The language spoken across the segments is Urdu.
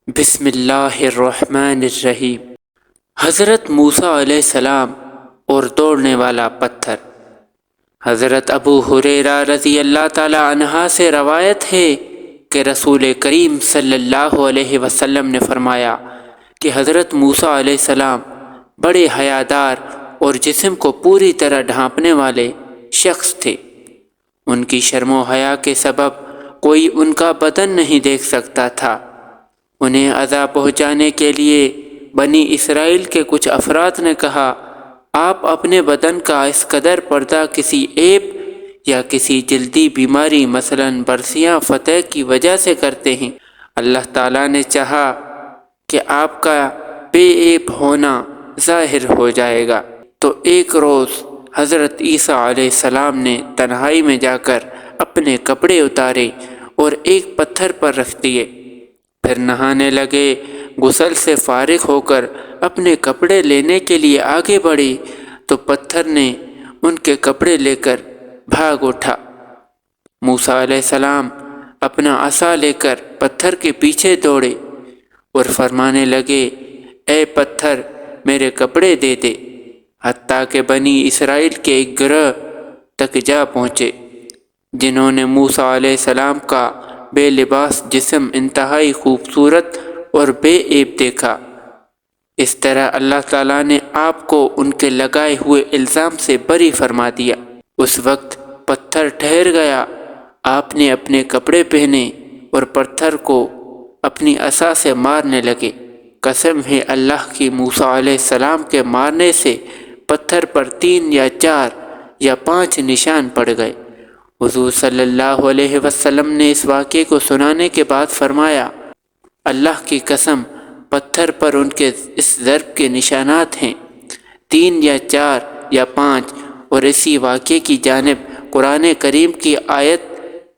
بسم اللہ الرحمن الرحیم۔ حضرت موسیٰ علیہ السلام اور دوڑنے والا پتھر۔ حضرت ابو ہریرہ رضی اللہ تعالی عنہ سے روایت ہے کہ رسول کریم صلی اللہ علیہ وسلم نے فرمایا کہ حضرت موسیٰ علیہ السلام بڑے حیادار اور جسم کو پوری طرح ڈھانپنے والے شخص تھے۔ ان کی شرم و حیا کے سبب کوئی ان کا بدن نہیں دیکھ سکتا تھا۔ انہیں اذیت پہنچانے کے لیے بنی اسرائیل کے کچھ افراد نے کہا، آپ اپنے بدن کا اس قدر پردہ کسی عیب یا کسی جلدی بیماری مثلاً برسیاں فتح کی وجہ سے کرتے ہیں۔ اللہ تعالیٰ نے چاہا کہ آپ کا بے عیب ہونا ظاہر ہو جائے گا۔ تو ایک روز حضرت عیسیٰ علیہ السلام نے تنہائی میں جا کر اپنے کپڑے اتارے اور ایک پتھر پر رکھ دیے، پھر نہانے لگے۔ غسل سے فارغ ہو کر اپنے کپڑے لینے کے لیے آگے بڑھے تو پتھر نے ان کے کپڑے لے کر بھاگ اٹھا۔ موسیٰ علیہ السلام اپنا عصا لے کر پتھر کے پیچھے دوڑے اور فرمانے لگے، اے پتھر میرے کپڑے دے دے، حتیٰ کہ بنی اسرائیل کے ایک گروہ تک جا پہنچے جنہوں نے موسیٰ علیہ السلام کا بے لباس جسم انتہائی خوبصورت اور بے عیب دیکھا۔ اس طرح اللہ تعالیٰ نے آپ کو ان کے لگائے ہوئے الزام سے بری فرما دیا۔ اس وقت پتھر ٹھہر گیا۔ آپ نے اپنے کپڑے پہنے اور پتھر کو اپنی عصا سے مارنے لگے۔ قسم ہے اللہ کی، موسیٰ علیہ السلام کے مارنے سے پتھر پر 3 یا 4 یا 5 نشان پڑ گئے۔ حضور صلی اللہ علیہ وسلم نے اس واقعے کو سنانے کے بعد فرمایا، اللہ کی قسم پتھر پر ان کے اس ضرب کے نشانات ہیں، 3 یا 4 یا 5۔ اور اسی واقعے کی جانب قرآن کریم کی آیت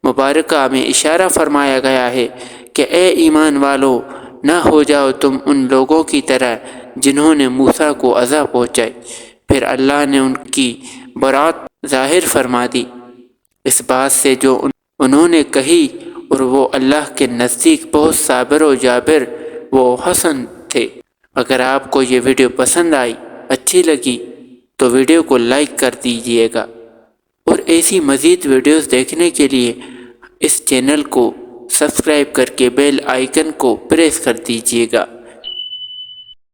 مبارکہ میں اشارہ فرمایا گیا ہے کہ اے ایمان والو، نہ ہو جاؤ تم ان لوگوں کی طرح جنہوں نے موسیٰ کو اذیت پہنچائی۔ پھر اللہ نے ان کی برات ظاہر فرما دی اس بات سے جو انہوں نے کہی، اور وہ اللہ کے نزدیک بہت صابر و جابر و حسن تھے۔ اگر آپ کو یہ ویڈیو پسند آئی، اچھی لگی تو ویڈیو کو لائک کر دیجئے گا، اور ایسی مزید ویڈیوز دیکھنے کے لیے اس چینل کو سبسکرائب کر کے بیل آئیکن کو پریس کر دیجئے گا۔